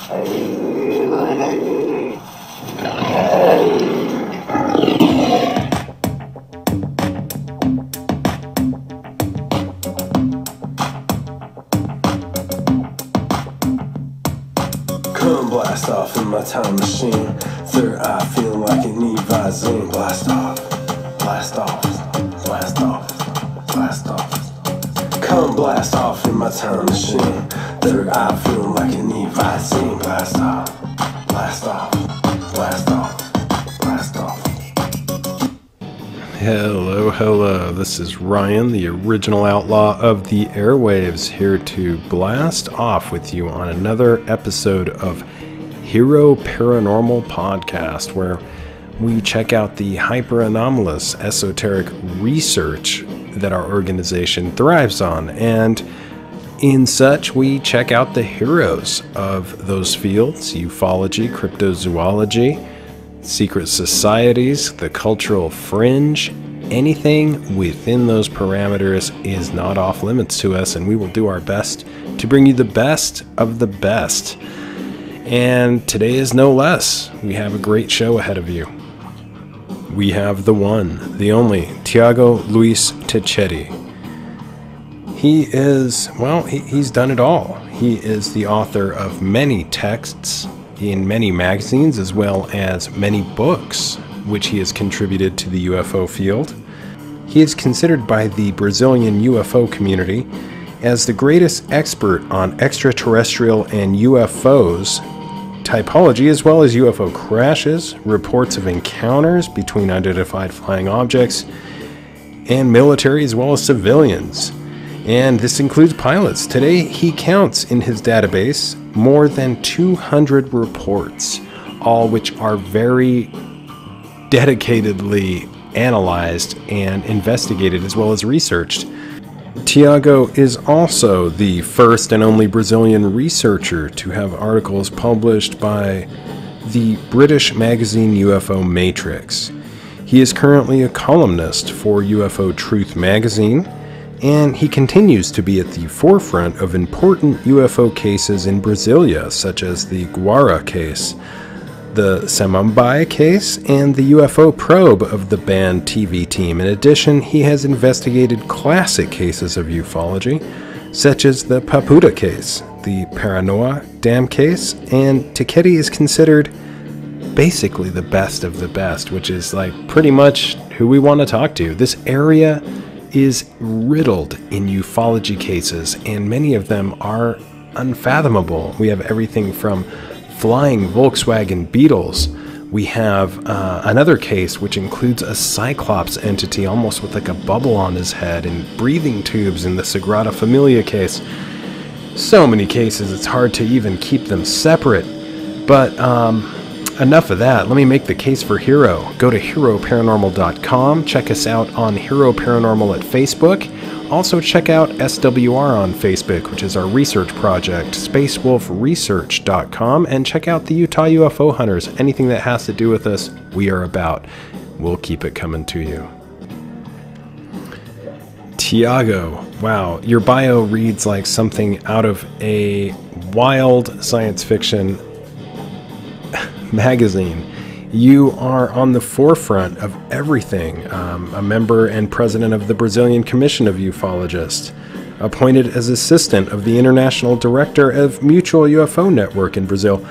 Come blast off in my time machine. Third eye feeling like it need Visine. Blast off, blast off, blast off, blast off. Come blast off in my time machine. Third eye feeling like it need Visine. Blast off, blast off, blast off, blast off. Hello, hello. This is Ryan, the original outlaw of the airwaves, here to blast off with you on another episode of Hero Paranormal Podcast, where we check out the hyper-anomalous esoteric research that our organization thrives on. And in such, we check out the heroes of those fields: ufology, cryptozoology, secret societies, the cultural fringe. Anything within those parameters is not off limits to us, and we will do our best to bring you the best of the best. And today is no less. We have a great show ahead of you. We have the one, the only, LUIZ TICCHETTI. He is, well, he's done it all. He is the author of many texts in many magazines, as well as many books, which he has contributed to the UFO field. He is considered by the Brazilian UFO community as the greatest expert on extraterrestrial and UFOs typology, as well as UFO crashes, reports of encounters between unidentified flying objects, and military as well as civilians. And this includes pilots. Today, he counts in his database more than 200 reports, all which are very dedicatedly analyzed and investigated as well as researched. THIAGO is also the first and only Brazilian researcher to have articles published by the British magazine UFO Matrix. He is currently a columnist for UFO Truth magazine, and he continues to be at the forefront of important UFO cases in Brasilia, such as the Guara case, the Samambaia case, and the UFO probe of the banned TV team. In addition, he has investigated classic cases of ufology, such as the Papuda case, the Paranoia Dam case, and THIAGO is considered basically the best of the best, which is like pretty much who we want to talk to. This area is riddled in ufology cases, and many of them are unfathomable. We have everything from flying Volkswagen Beetles. We have another case which includes a Cyclops entity almost with like a bubble on his head, and breathing tubes in the Sagrada Familia case. So many cases, it's hard to even keep them separate. But enough of that. Let me make the case for Hero. Go to heroparanormal.com. Check us out on Hero Paranormal at Facebook. Also check out SWR on Facebook, which is our research project, spacewolfresearch.com, and check out the Utah UFO Hunters. Anything that has to do with us, we are about. We'll keep it coming to you. THIAGO, wow, your bio reads like something out of a wild science fiction magazine. You are on the forefront of everything. A member and president of the Brazilian Commission of Ufologists, appointed as assistant of the International Director of Mutual UFO Network in Brazil.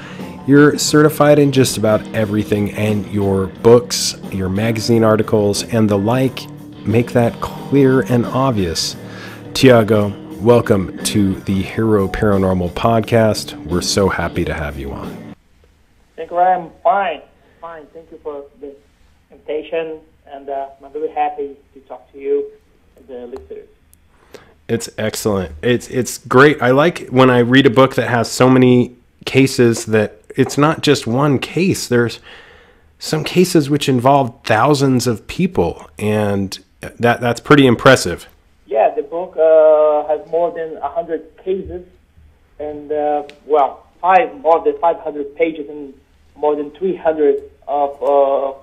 You're certified in just about everything, and your books, your magazine articles, and the like make that clear and obvious. THIAGO, welcome to the Hero Paranormal Podcast. We're so happy to have you on. Thank you, Ryan. Fine. Thank you for the invitation, and I'm very happy to talk to you and the listeners. It's excellent. It's great. I like when I read a book that has so many cases that it's not just one case. There's some cases which involve thousands of people, and that's pretty impressive. Yeah, the book has more than 100 cases, and more than 500 pages and more than 300 of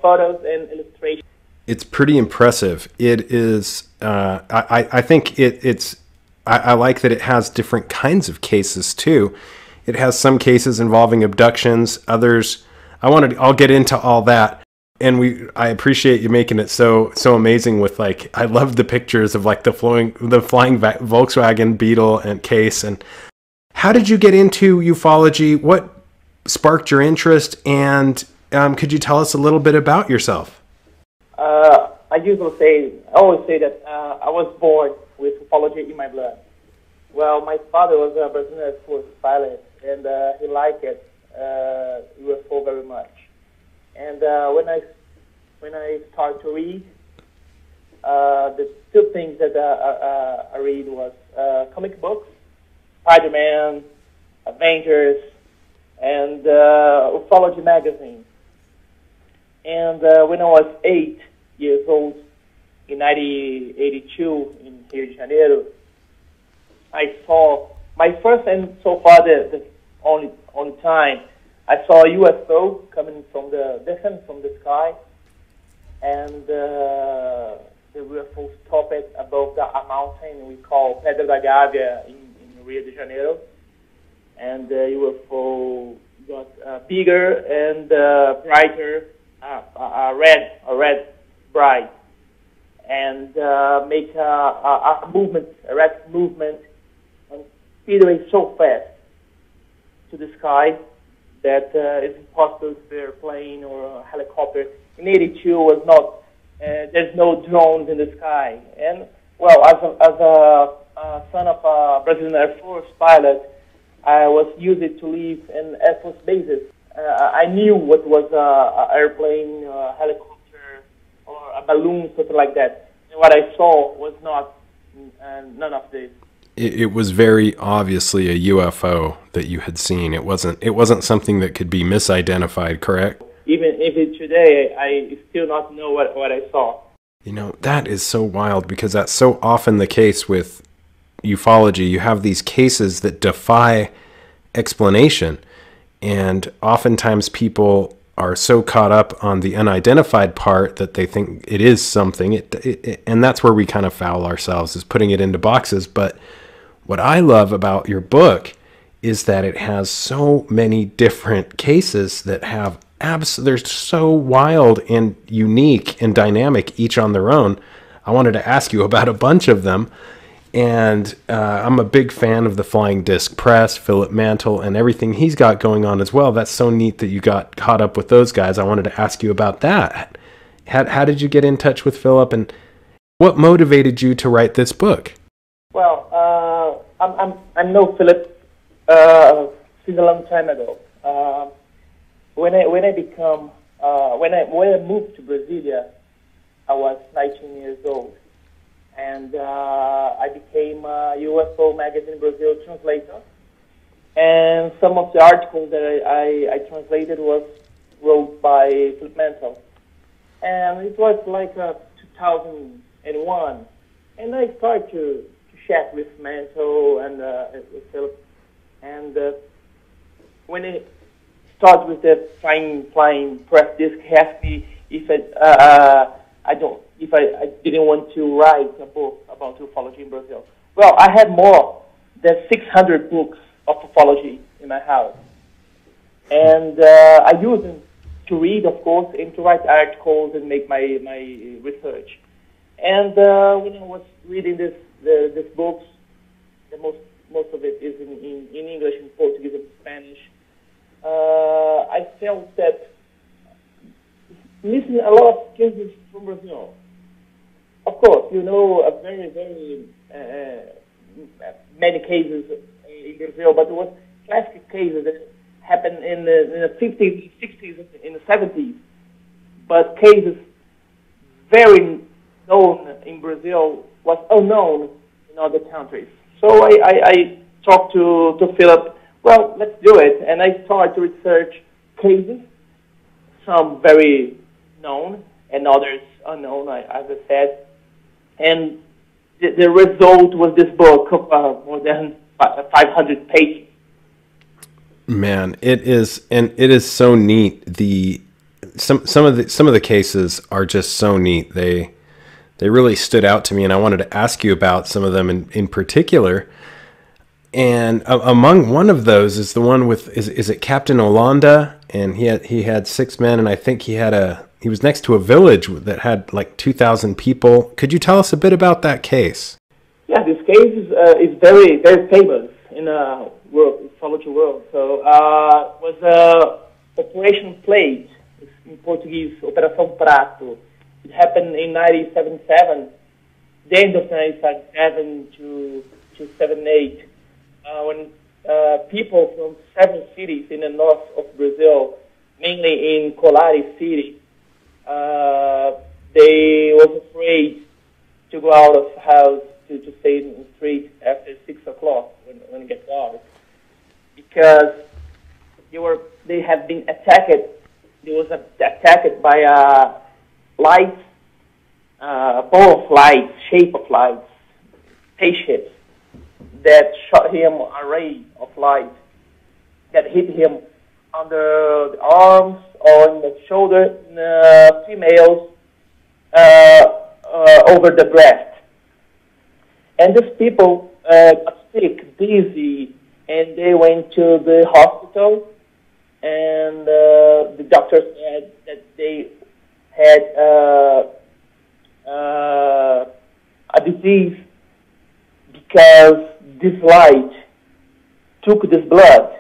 photos and illustrations. It's pretty impressive. It is. I think it's. I like that it has different kinds of cases too. It has some cases involving abductions, others. I'll get into all that. And I appreciate you making it so amazing with, like, I love the pictures of like the flying Volkswagen Beetle and case. And how did you get into ufology? What sparked your interest? And could you tell us a little bit about yourself? I always say that I was born with ufology in my blood. Well, my father was a Brazilian Air Force pilot, and he liked UFO very much. And when I started to read, the two things that I read was comic books, Spider-Man, Avengers, and ufology magazine. And when I was 8 years old, in 1982 in Rio de Janeiro, I saw my first and so far the only time I saw a UFO coming from the sky, and the UFO stopped above a mountain we call Pedra da Gávea in Rio de Janeiro, and the UFO got bigger and brighter, a red bright, and make a movement, a rapid movement, and speed away so fast to the sky that it's impossible to be a plane or a helicopter. In 82 was not, there's no drones in the sky. And, well, as a son of a Brazilian Air Force pilot, I was used to live in Air Force bases. I knew what was an airplane, a helicopter, or a balloon, something like that. And what I saw was not none of this. It was very obviously a UFO that you had seen. It wasn't something that could be misidentified, correct? Even if today I still not know what I saw. You know, that is so wild, because that's so often the case with ufology. You have these cases that defy explanation, and oftentimes people are so caught up on the unidentified part that they think it is something. And that's where we kind of foul ourselves, is putting it into boxes. But what I love about your book is that it has so many different cases that have they're so wild and unique and dynamic, each on their own. I wanted to ask you about a bunch of them. And I'm a big fan of the Flying Disc Press, Philip Mantle, and everything he's got going on as well. That's so neat that you got caught up with those guys. I wanted to ask you about that. How did you get in touch with Philip, and what motivated you to write this book? Well, I know Philip since a long time ago. When I moved to Brasilia, I was 19 years old. And I became a UFO Magazine Brazil translator. And some of the articles that I translated was wrote by Philip Mantle. And it was like 2001. And I started to chat with Mantle and with Philip. And when it started with the flying press disc, he asked me if I didn't want to write a book about ufology in Brazil. Well, I had more than 600 books of ufology in my house. And I used them to read, of course, and to write articles and make my research. And when I was reading this books, most of it is in English, in Portuguese, and Spanish, I felt that missing a lot of cases from Brazil. Of course, you know, a very, very many cases in Brazil, but there was classic cases that happened in the 50s, 60s, in the 70s. But cases very known in Brazil was unknown in other countries. So I talked to Philip, well, let's do it. And I started to research cases, some very known and others unknown, as I said. And the result was this book of more than 500 pages. Man, it is, and it is so neat. Some of the cases are just so neat. They really stood out to me, and I wanted to ask you about some of them in particular. And among one of those is the one with, is it Captain Olanda? And he had 6 men, and I think he was next to a village that had like 2,000 people. Could you tell us a bit about that case? Yeah, this case is very, very famous in the ufology world. So was Operation Plate, in Portuguese, Operação Prato. It happened in 1977, the end of 1977 to 78, when people from several cities in the north of Brazil, mainly in Colares City, they was afraid to go out of house to stay in the street after 6 o'clock when it gets dark, because they have been attacked. They was attacked by a light, ball of light, shape of light, spaceships that shot him a ray of light that hit him under the arms or in the shoulder, females over the breast. And these people got sick, dizzy, and they went to the hospital, and the doctor said that they had a disease because this light took this blood.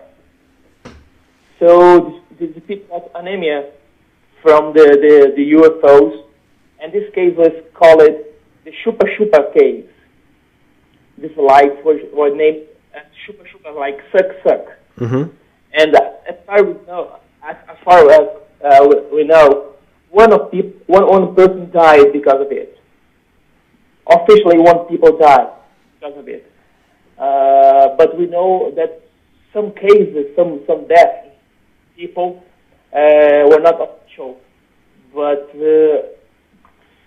So these people had anemia from the UFOs, and this case was called the Chupa Chupa case. This light was named Chupa Chupa, like suck suck. Mm-hmm. And as far as we know, one person died because of it. Officially, 1 people died because of it. But we know that some cases, some deaths, people were not official. But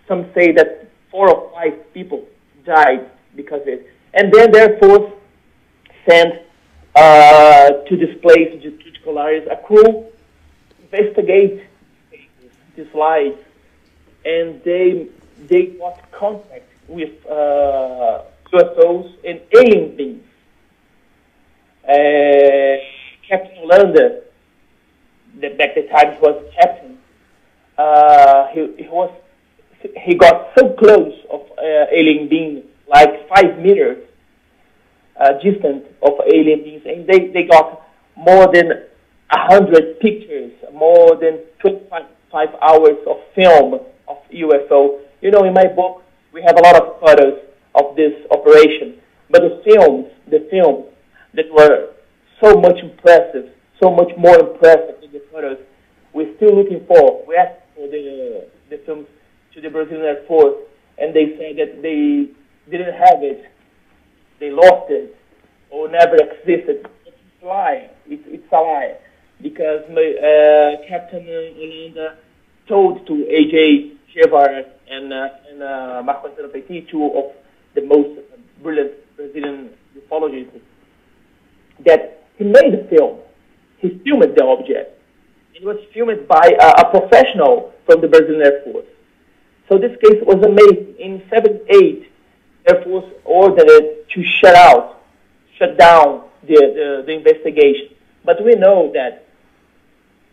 some say that 4 or 5 people died because of it. And then their force sent to this place, to Colares, a crew investigate this light, and they got contact with UFOs and alien beings. Captain Olanda, back at the time he was captain, he got so close of alien being, like 5 meters distant of alien beings, and they got more than 100 pictures, more than 25 hours of film of UFO. You know, in my book, we have a lot of photos of this operation, but the films that were so much impressive, so much more impressive than the photos, we're still looking for. We asked for the films to the Brazilian Air Force, and they said that they didn't have it, they lost it, or never existed. It's a lie. It's a lie, because Captain Olanda told to A.J. Guevara and Marco Antero Petit, 2 of the most brilliant Brazilian ufologists, that he made the film. He filmed the object. It was filmed by a professional from the Brazilian Air Force. So this case was amazing. In 78, Air Force ordered to shut down the investigation. But we know that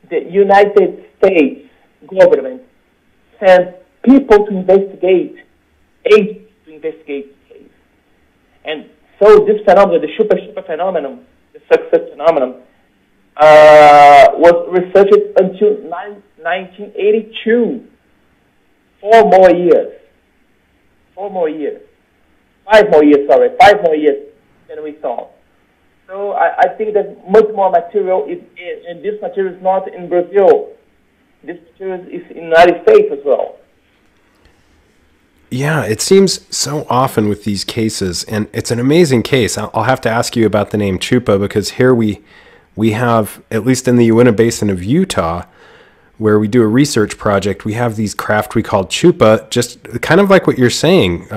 the United States government sent people to investigate, agents to investigate the case. And so this phenomenon, the Chupa Chupa phenomenon, the success phenomenon, was researched until 1982. 4 more years. 5 more years, than we thought. So I think that much more material is in, and this material is not in Brazil. This material is in the United States as well. Yeah, it seems so often with these cases, and it's an amazing case. I'll have to ask you about the name Chupa, because here we have, at least in the Uinta Basin of Utah, where we do a research project, we have these craft we call Chupa, just kind of like what you're saying,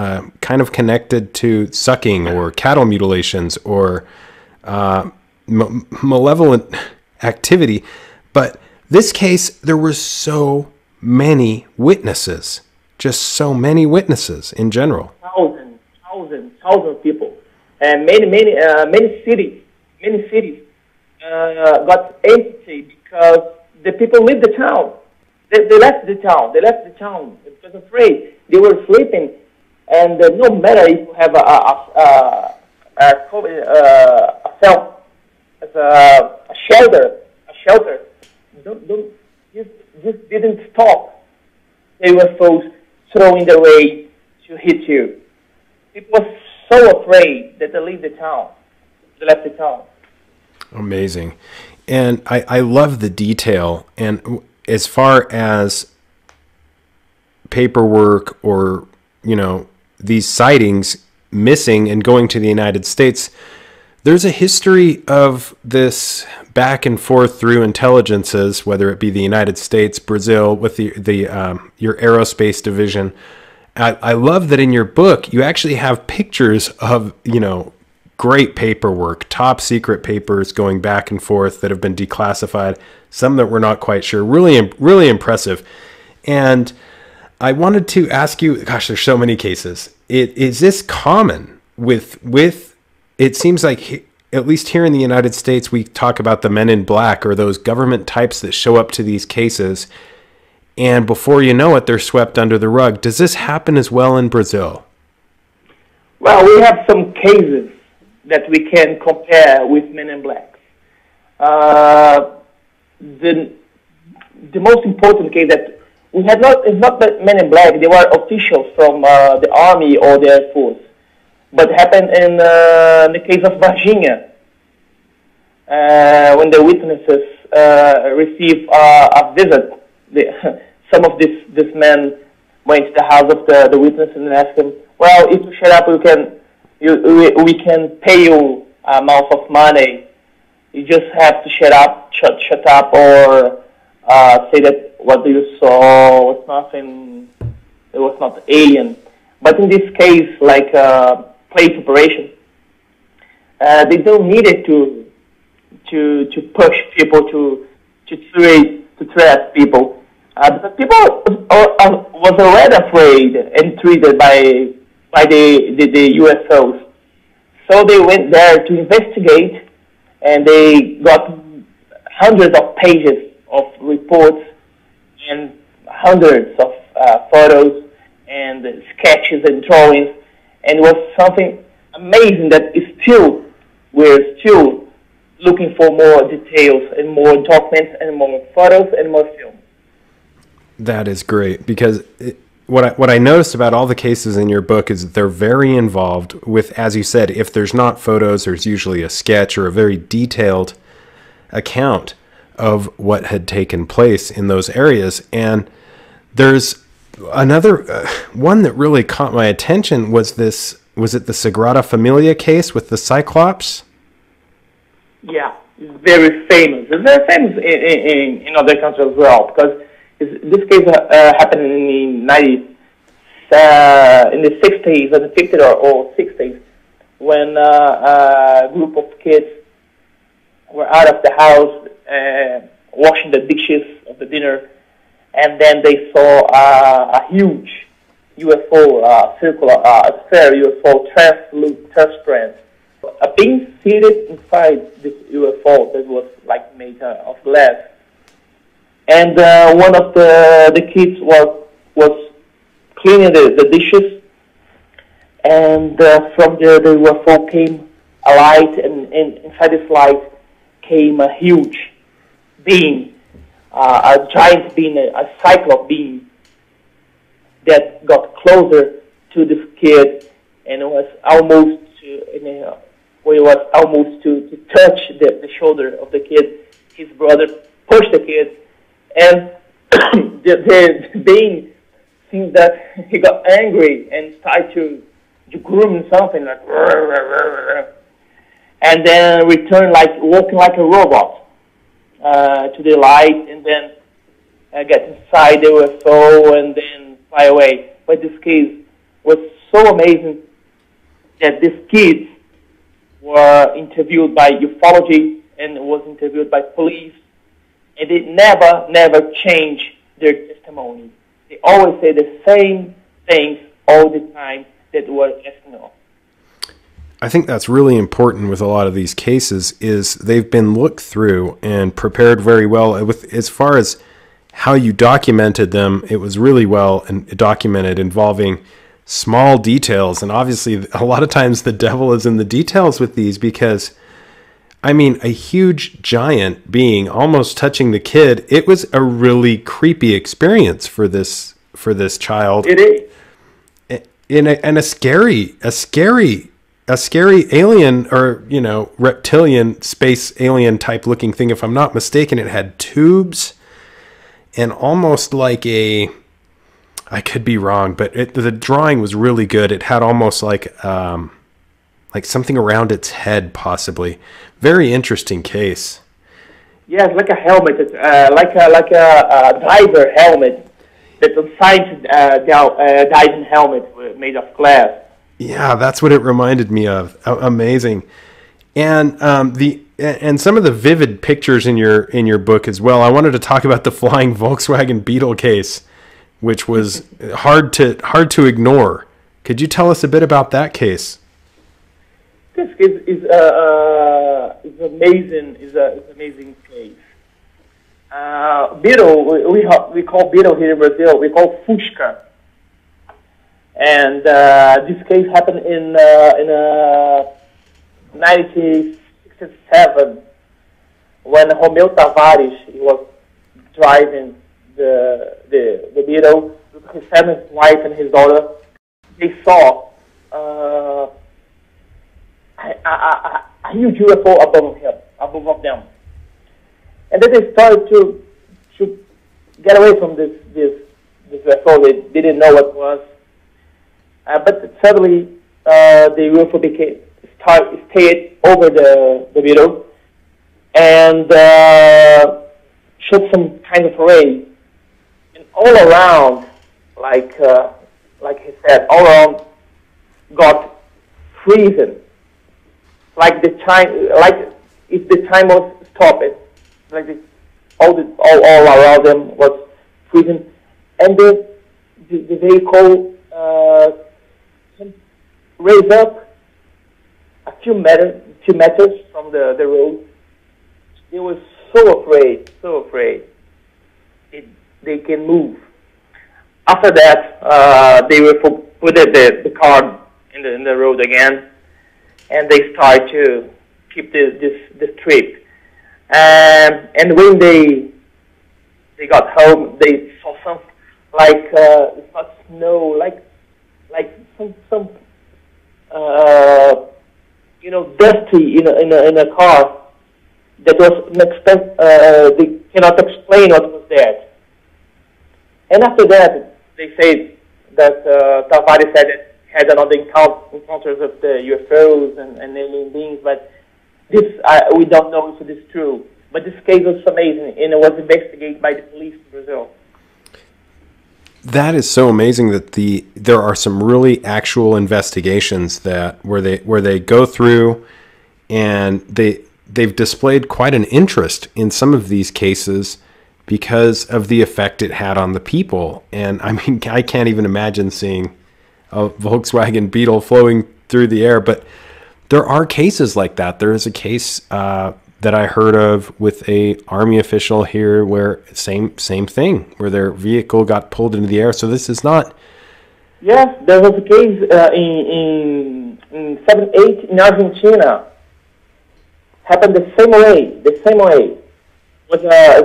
kind of connected to sucking or cattle mutilations or malevolent activity. But this case, there were so many witnesses, just so many witnesses in general. Thousands of people. and many cities got empty because the people leave the town. They left the town. They left the town because afraid. They were sleeping, and no matter if you have a shelter, just didn't stop. They were folks throwing their way to hit you. People were so afraid that they leave the town. They left the town. Amazing. And I love the detail. And as far as paperwork or, these sightings missing and going to the United States, there's a history of this back and forth through intelligences, whether it be the United States, Brazil, with your aerospace division. I love that in your book, you actually have pictures of, great paperwork, top secret papers going back and forth that have been declassified, some that we're not quite sure. Really, really impressive. And I wanted to ask you, gosh, there's so many cases. Is this common with it seems like, at least here in the United States, we talk about the men in black or those government types that show up to these cases, and before you know it, they're swept under the rug. Does this happen as well in Brazil? Well, we have some cases that we can compare with men in black. The most important case that we had is not men in black. They were officials from the army or the air force. But happened in the case of Virginia, when the witnesses received a visit. Some of these men went to the house of the witness and asked him, "Well, if you shut up, we can pay you an amount of money. You just have to shut up, or say that what you saw was nothing. It was not alien." But in this case, like place operation, they don't need it to push people to threat people. Because people was already afraid and treated by the UFOs. So they went there to investigate, and they got hundreds of pages of reports and hundreds of photos and sketches and drawings, and it was something amazing that we're still looking for more details and more documents and more photos and more film. That is great, because what I noticed about all the cases in your book is that they're very involved with, as you said, if there's not photos, there's usually a sketch or a very detailed account of what had taken place in those areas. And there's another one that really caught my attention was it the Sagrada Familia case with the Cyclops? Yeah, it's very famous. It's very famous in other countries as well, because this case happened in the 60s, or the 50s or 60s, when a group of kids were out of the house washing the dishes of the dinner, and then they saw a huge UFO, sphere UFO, transparent, being seated inside this UFO that was like made of glass. And one of the kids was cleaning the dishes, and from the UFO came a light, and inside this light came a huge being, a giant being, a cyclops being, that got closer to this kid, and it was almost to touch the shoulder of the kid. His brother pushed the kid, and the being seems that he got angry and started to groom something like, and then returned walking like a robot to the light, and then get inside the UFO and then fly away. But this case was so amazing that these kids were interviewed by ufology and was interviewed by police, and they never change their testimony. They always say the same things all the time that were asking of. I think that's really important with a lot of these cases is they've been looked through and prepared very well. With as far as how you documented them, it was really well and documented, involving small details. And obviously, a lot of times the devil is in the details with these, because, I mean, a huge giant being almost touching the kid. It was a really creepy experience for this child. It is. And a scary alien, or, you know, reptilian, space alien type looking thing. If I'm not mistaken, it had tubes and almost like I could be wrong, but the drawing was really good. It had almost like something around its head, possibly. Very interesting case. Yeah, it's like a helmet. It's like a diver helmet. It's a science diving helmet made of glass. Yeah, that's what it reminded me of. Amazing. And and some of the vivid pictures in your book as well. I wanted to talk about the flying Volkswagen Beetle case, which was hard to ignore. Could you tell us a bit about that case? This case is amazing. Is an amazing case. Beetle, we call Beetle here in Brazil. We call Fusca. And this case happened in 1967, when Romeu Tavares, he was driving the Beetle with his seventh wife and his daughter. They saw a huge UFO above them, and then they started to get away from this UFO. They didn't know what it was. But suddenly, the UFO stayed over the Beetle and shot some kind of ray. And all around, like he said, all around got freezing. Like if the time was stopped, all around them was freezing, and the vehicle raised up a few meters from the road. They were so afraid they can move. After that, they were put the car in the road again, and they started to keep this trip. And when they got home, they saw something like it's not snow, like some dusty in a car that was they cannot explain what was there. And after that, they say that Tavares had another encounters of the UFOs and alien beings, but this we don't know if it is true. But this case was amazing, and it was investigated by the police in Brazil. That is so amazing that there are some really actual investigations where they go through, and they've displayed quite an interest in some of these cases because of the effect it had on the people. And I mean, I can't even imagine seeing a Volkswagen Beetle flowing through the air, but there are cases like that. There is a case that I heard of with a army official here where same thing, where their vehicle got pulled into the air. So this is not... Yes, there was a case in 78 in Argentina. Happened the same way. Was a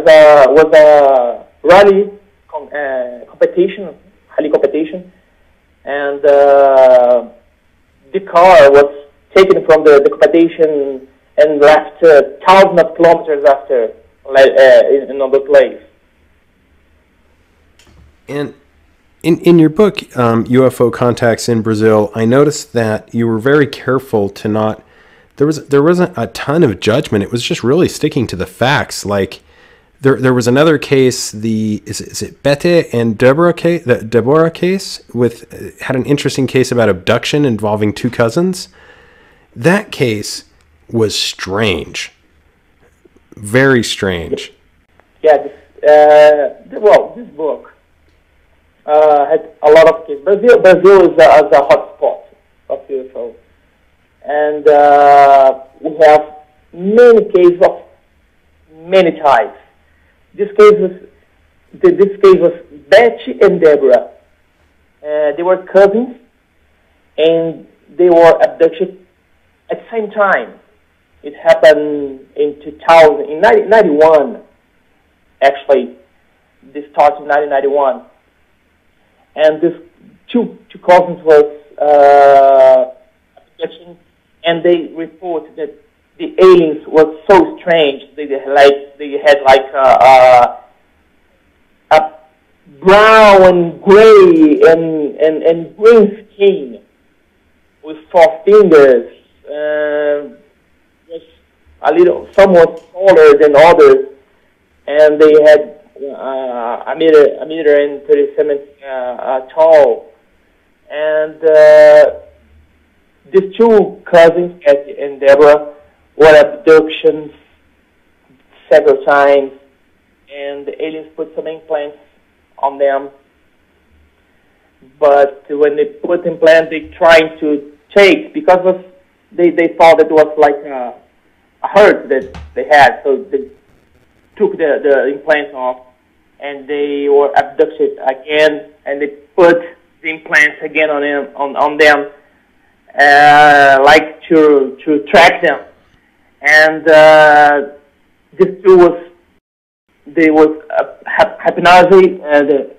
rally competition, and the car was taken from the competition and left thousands of kilometers after in another place. And in your book, UFO Contacts in Brazil, I noticed that you were very careful to not... There wasn't a ton of judgment. It was just really sticking to the facts. Like there was another case, is it Bete and Deborah case? The Deborah case had an interesting case about abduction involving two cousins. That case was strange, very strange. Yeah, this book had a lot of cases. Brazil is a hot spot of UFO, and we have many cases of many types. This case was Betty and Deborah. They were cousins, and they were abducted at the same time. It happened in 1991. Actually, this started in 1991, and these two cousins was abduction, and they reported that the aliens were so strange. They had a brown and gray and green skin with 4 fingers. Just a little, somewhat taller than others, and they had a meter and 37 tall. And these two cousins, Kathy and Deborah, were abductions several times, and the aliens put some implants on them. But when they put implants, they tried to take, because they thought it was like a hurt that they had, so they took the implants off, and they were abducted again, and they put the implants again on them, like to track them. And this two was hypnosis and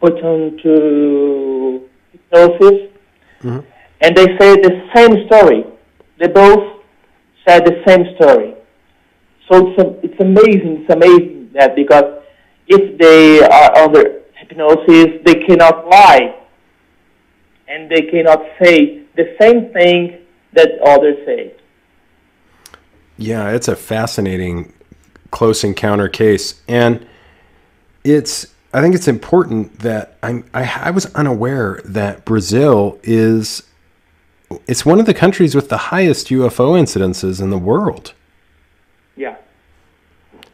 put onto hypnosis, and they say the same story. They both said the same story. So it's amazing that, because if they are under hypnosis, they cannot lie, and they cannot say the same thing that others say. Yeah, it's a fascinating close encounter case, and I think it's important that I was unaware that Brazil it's one of the countries with the highest UFO incidences in the world. Yeah.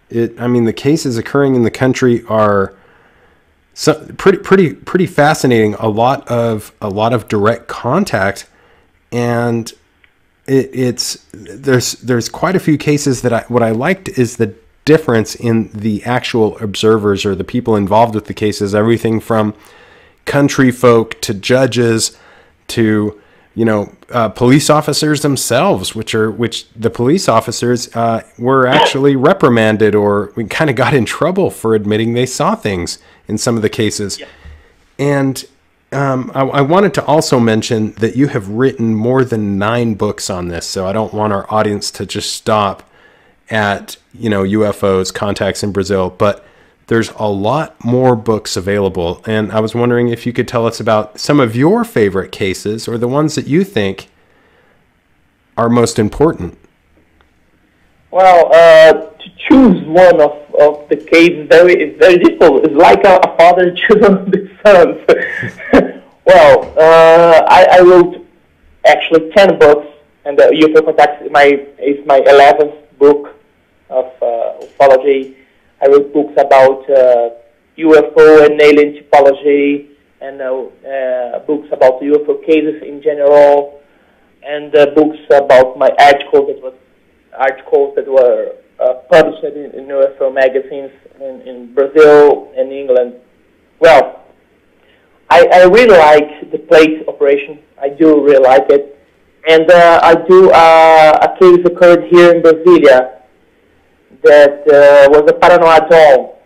The cases occurring in the country are pretty fascinating. A lot of direct contact, and there's quite a few cases that what I liked is the difference in the actual observers or the people involved with the cases. Everything from country folk to judges to police officers themselves, which the police officers were actually reprimanded, or we kind of got in trouble for admitting they saw things in some of the cases. Yeah. And I wanted to also mention that you have written more than 9 books on this, so I don't want our audience to just stop at UFOs, contacts in Brazil, but there's a lot more books available, and I was wondering if you could tell us about some of your favorite cases, or the ones that you think are most important. Well, to choose one of the cases is very difficult. It's like a father choosing the sons. Well, I wrote actually 10 books, and the UFO Contacts is my 11th book of ufology. I wrote books about UFO and alien typology, and books about UFO cases in general, and books about my articles that were published in UFO magazines in Brazil and England. Well, I really like the plate operation. I do really like it, and I do a case occurred here in Brasilia that was a paranoid doll.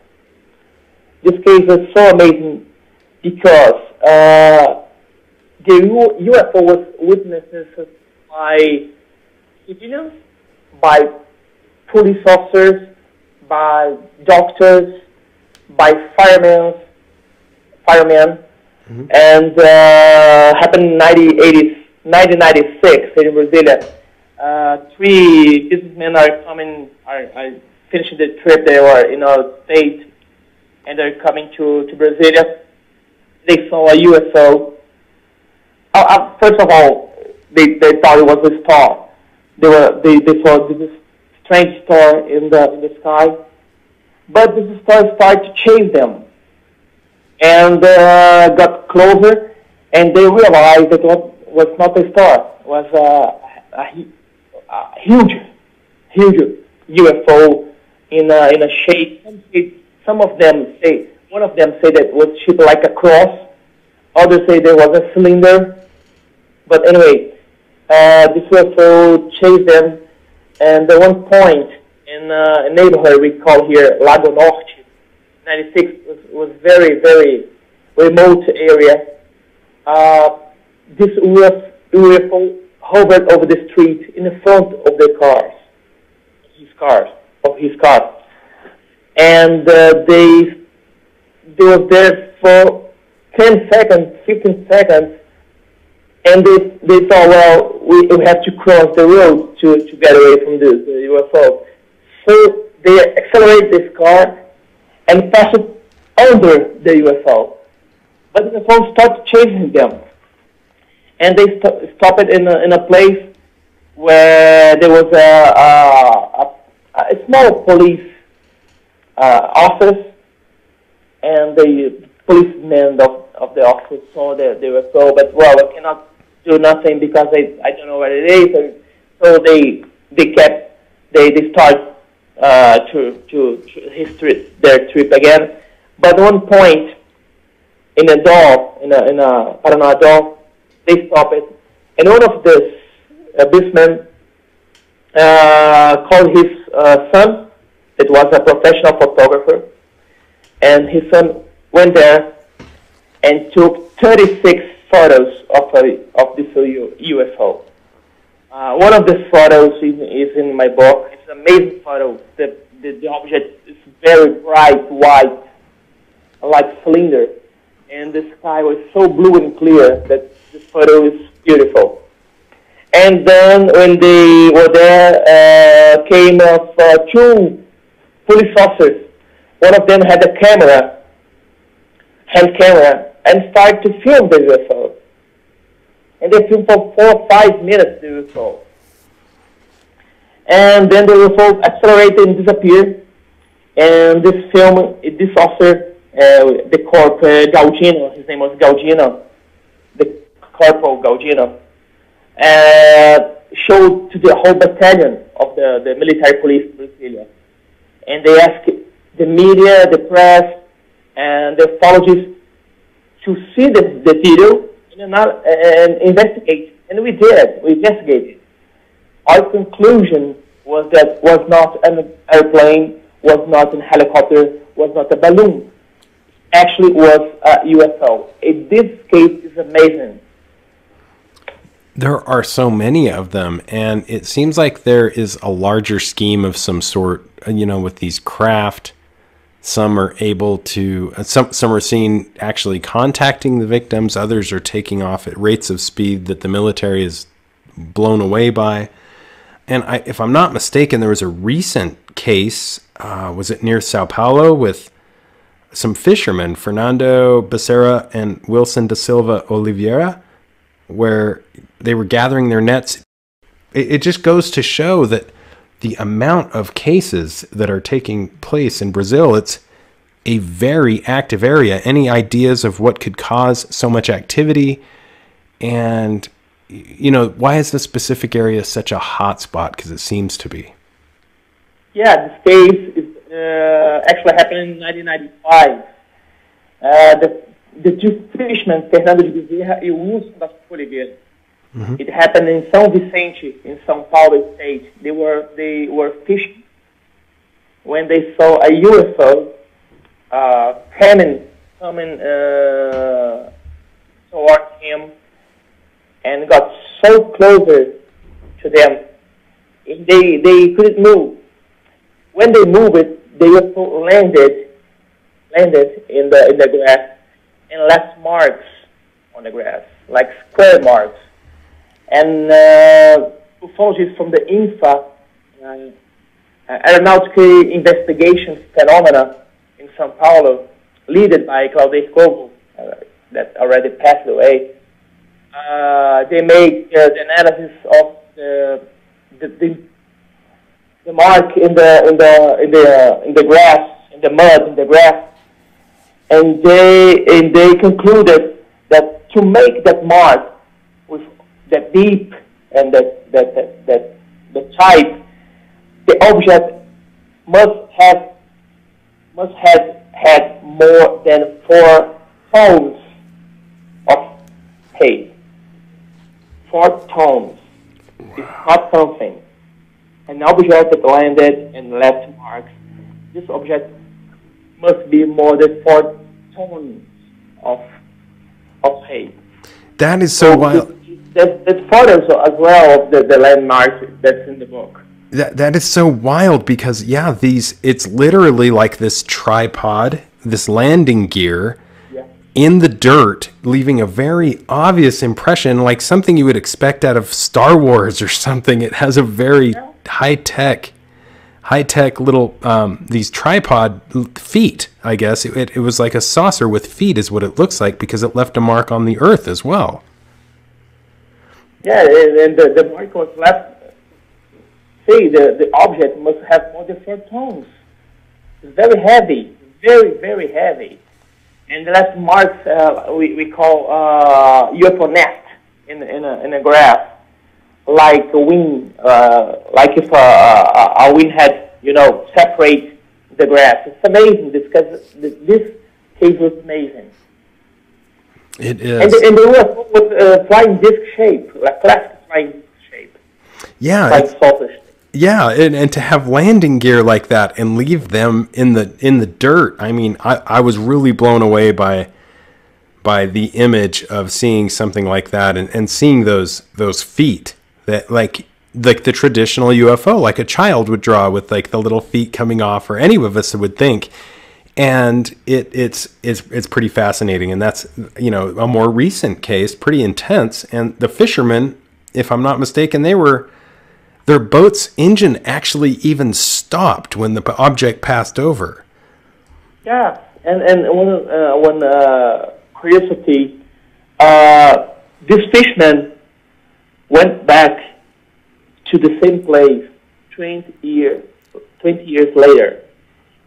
This case was so amazing because the UFO was witnessed by civilians, by police officers, by doctors, by firemen, and happened in 1996 in Brasilia. 3 businessmen are finishing the trip. They were in our state, and they're coming to Brasilia. They saw a UFO. First of all, they thought it was a star. They saw this strange star in the sky, but this star started to chase them, and got closer, and they realized that was not a star. Was a huge UFO in a shape. Some of them say, one of them say that it was shaped like a cross. Others say there was a cylinder. But anyway, this UFO chased them, and at one point in a neighborhood we call here Lago Norte, 96, was very, very remote area. This UFO hovered over the street in the front of the cars, his car, and they were there for 10 seconds, 15 seconds, and they thought, well, we have to cross the road to get away from the UFO. So they accelerate this car and pass it under the UFO. But the UFO started chasing them. And they stopped it in a place where there was a small police office, and the policemen of the office saw the UFO, but well, I cannot do nothing because I don't know what it is. So they start their trip again. But at one point, in a door, in a Paraná door, they stop it, and one of the businessmen called his son. It was a professional photographer, and his son went there and took 36 photos of this UFO. One of the photos is in my book. It's an amazing photo. The object is very bright white, like cylinder, and the sky was so blue and clear that this photo is beautiful. And then when they were there, came two police officers. One of them had a hand camera, and started to film the UFO. And they filmed for 4 or 5 minutes the UFO. And then the UFO accelerated and disappeared. And this officer, the corporal Galdino, his name was Galdino, the Corporal Galdino, showed to the whole battalion of the military police Brasilia. And they asked the media, the press, and the ufologists to see the video and investigate. And we did. We investigated. Our conclusion was that was not an airplane, was not a helicopter, was not a balloon. Actually was a UFO. This case is amazing. There are so many of them, and it seems like there is a larger scheme of some sort, with these craft. Some are able to, some are seen actually contacting the victims. Others are taking off at rates of speed that the military is blown away by. And if I'm not mistaken, there was a recent case, was it near Sao Paulo, with some fishermen, Fernando Becerra and Wilson da Silva Oliveira, where they were gathering their nets. It just goes to show that the amount of cases that are taking place in Brazil, it's a very active area. Any ideas of what could cause so much activity? And, why is this specific area such a hot spot? Because it seems to be. Yeah, this case is actually happened in 1995. The two fishermen, Fernando de Bezerra and Wilson da Silva Oliveira. Mm-hmm. It happened in São Vicente, in São Paulo state. They were fishing when they saw a UFO coming toward him, and got so closer to them, and they couldn't move. When they moved it, the UFO landed in the grass and left marks on the grass, like square marks. And ufologists from the INFA, Aeronautical Investigation Phenomena in São Paulo, led by Claudio Covo, that already passed away, they made the analysis of the mark in the grass, in the mud, in the grass, and they concluded that to make that mark with the beep and the type, the object must have had more than 4 tones of haze. 4 tones. It's not something. An object that landed and left marks. This object must be more than 4 tones of haze. That is so wild. There's photos as well of the landmarks that's in the book. That is so wild because, yeah, it's literally like this tripod, this landing gear in the dirt, leaving a very obvious impression, like something you would expect out of Star Wars or something. It has a very high-tech little, these tripod feet, I guess. It was like a saucer with feet is what it looks like because it left a mark on the earth as well. Yeah, and the mark was left. See, the object must have more than 4 tones. It's very heavy, very, very heavy. And the last marks we call UFO nest in a graph, like a wing, like if a wing had, separate the graph. It's amazing because this case was amazing. It is. And the UFO was flying disc shape, like classic flying disc shape. Yeah. Like saltfish. Yeah, and to have landing gear like that and leave them in the dirt. I mean, I was really blown away by the image of seeing something like that and seeing those feet that like the traditional UFO, like a child would draw with like the little feet coming off, or any of us would think. And it's pretty fascinating, and that's a more recent case, pretty intense. And the fishermen, if I'm not mistaken, their boat's engine actually even stopped when the object passed over. Yeah, and one curiosity, this fisherman went back to the same place 20 years later,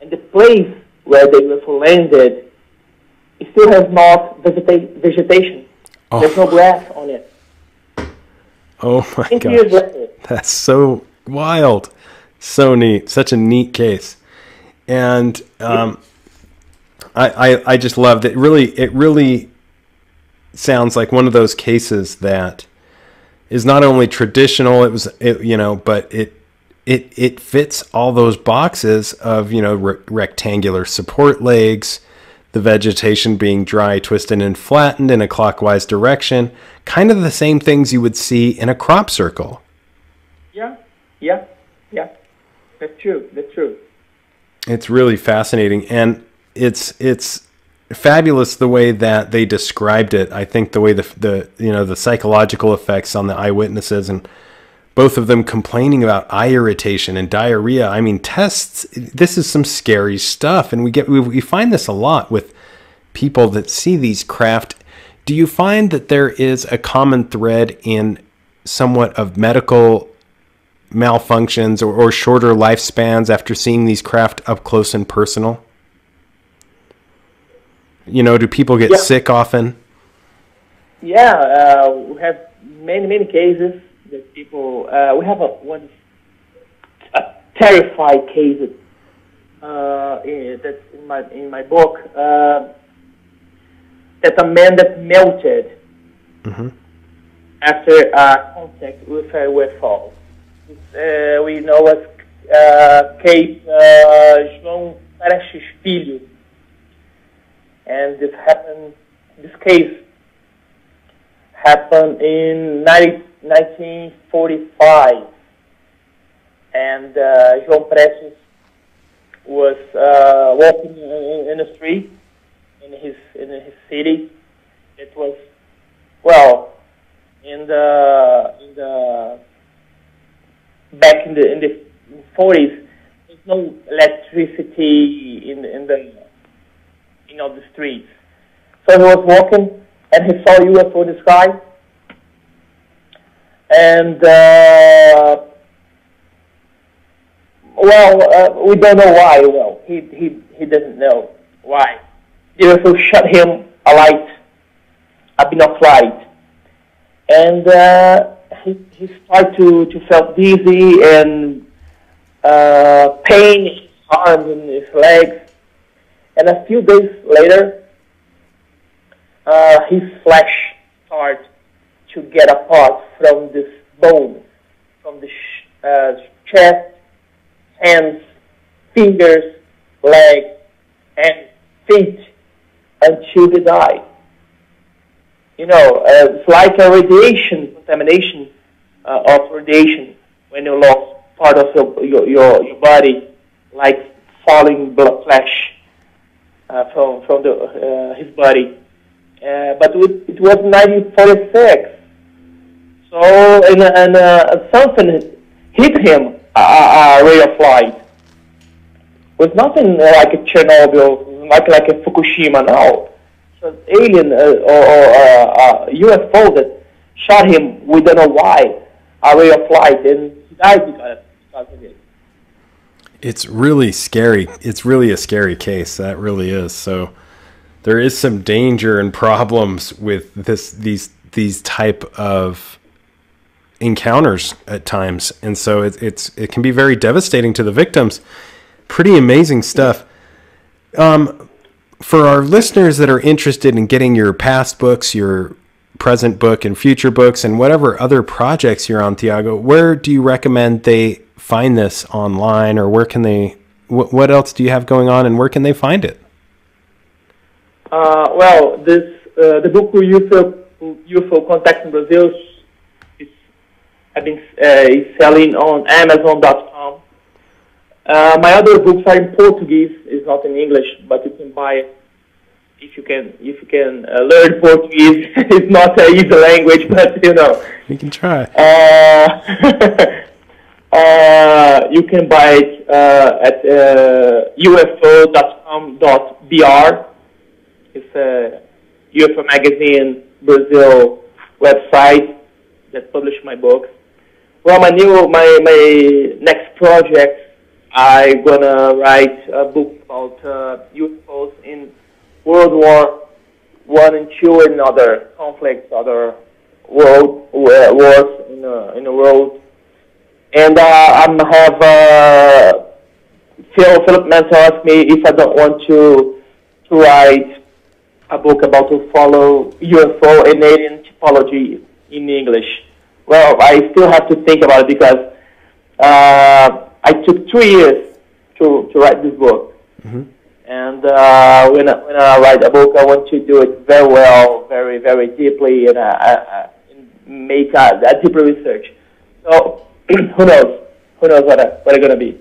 and the place where they were landed, it still has not vegetation. Oh. There's no grass on it. Oh my 20 years gosh, later. that's so wild, so neat, such a neat case, and I just loved it. It really sounds like one of those cases that is not only traditional, but it fits all those boxes of rectangular support legs, the vegetation being dry, twisted, and flattened in a clockwise direction, kind of the same things you would see in a crop circle. Yeah. That's true. It's really fascinating, and it's fabulous the way that they described it. I think the way the psychological effects on the eyewitnesses, and both of them complaining about eye irritation and diarrhea. I mean, tests. This is some scary stuff, and we find this a lot with people that see these craft. Do you find that there is a common thread in somewhat of medical malfunctions or shorter lifespans after seeing these craft up close and personal? Do people get sick often? Yeah, we have many cases that people. We have a terrified case that's in my book. That's a man that melted after contact with a UFO. We know as case João Prestes Filho, and this case happened in 1945, and João Prestes was walking in the street in his city. It was back in the 40s. There's no electricity in the streets. So he was walking and he saw a UFO in the sky. And we don't know why. Well, he doesn't know why. The UFO shot him a beam of light, and he started to feel dizzy and pain in his arms and his legs. And a few days later, his flesh started to get apart from this bone, from the chest, hands, fingers, legs, and feet, until he died. You know, it's like a radiation contamination of radiation when you lost part of your body, like falling blood flesh from his body. But it was 1946. So, and something hit him, a ray of light. It was nothing like a Chernobyl, not like a Fukushima, no. It was alien or UFO that shot him, we don't know why, a ray of light, and he died because of it. It's really scary. It's really a scary case. That really is. So there is some danger and problems with these type of encounters at times, and so it can be very devastating to the victims. Pretty amazing stuff. For our listeners that are interested in getting your past books, your present book and future books, and whatever other projects you're on, THIAGO, where do you recommend they find this online, or where can they, what else do you have going on, and where can they find it? Well, the book UFO Contact in Brazil is selling on Amazon.com. My other books are in Portuguese. It's not in English, but you can buy it if you can learn Portuguese. It's not an easy language, but you know. You can try. You can buy it at ufo.com.br. It's a UFO Magazine Brazil website that published my books. Well, my next project, I'm gonna write a book about UFOs in World War I and II and other conflicts, other wars in the world. And Philip Mantle asked me if I don't want to write a book about UFO and alien typology in English. Well, I still have to think about it because I took 2 years to write this book. Mm-hmm. And when I write a book, I want to do it very well, very, very deeply, and make a deeper research. So who knows what it's going to be.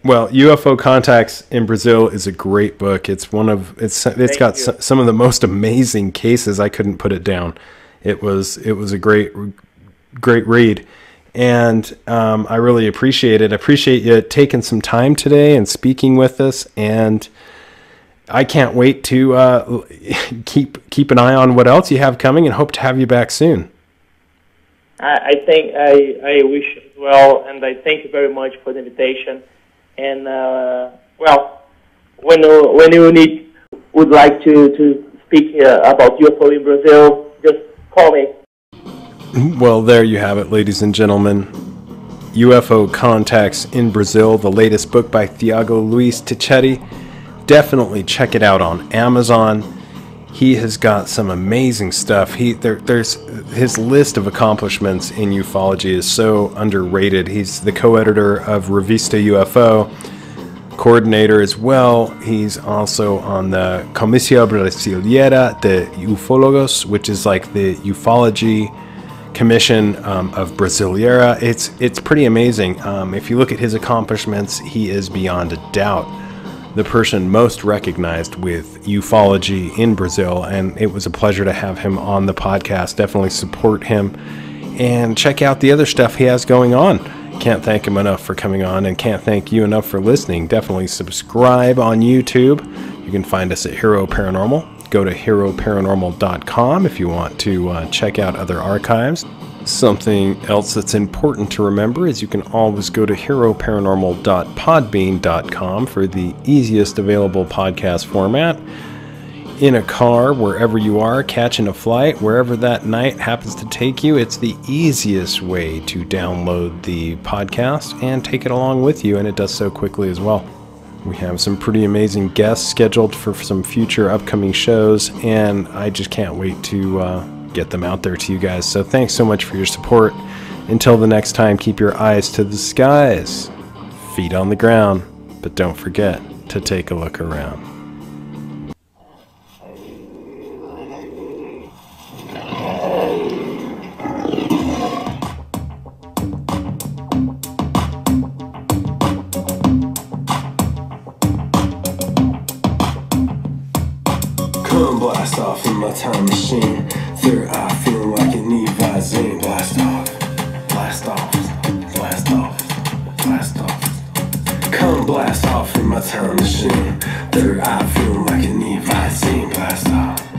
Well, UFO Contacts in Brazil is a great book. It's got some of the most amazing cases. I couldn't put it down. It was a great read, and I really appreciate it. I appreciate you taking some time today and speaking with us, and I can't wait to keep an eye on what else you have coming, and hope to have you back soon. I think I wish as well, and I thank you very much for the invitation. And well, when you would like to speak about UFO in Brazil, just call me. Well, there you have it, ladies and gentlemen. UFO Contacts in Brazil, the latest book by LUIZ TICCHETTI. Definitely check it out on Amazon. He has got some amazing stuff. There's his list of accomplishments in ufology is so underrated. He's the co-editor of Revista UFO, coordinator as well. He's also on the Comissão Brasileira de Ufólogos, which is like the ufology commission of Brasileira. It's pretty amazing. If you look at his accomplishments, he is beyond a doubt the person most recognized with ufology in Brazil, and it was a pleasure to have him on the podcast. Definitely support him and check out the other stuff he has going on. Can't thank him enough for coming on, and can't thank you enough for listening. Definitely subscribe on YouTube. You can find us at Hero Paranormal. Go to heroparanormal.com if you want to check out other archives. Something else that's important to remember is you can always go to heroparanormal.podbean.com for the easiest available podcast format. in a car, wherever you are, catching a flight, wherever that night happens to take you, it's the easiest way to download the podcast and take it along with you, and it does so quickly as well. We have some pretty amazing guests scheduled for some future upcoming shows, and I just can't wait to get them out there to you guys. So thanks so much for your support. Until the next time, keep your eyes to the skies, feet on the ground, but don't forget to take a look around. Come blast off in my time machine. Third eye feeling like an E-Visine. Blast off, blast off, blast off, blast off. Come blast off in my time machine. Third eye feeling like an E-Visine. Blast off.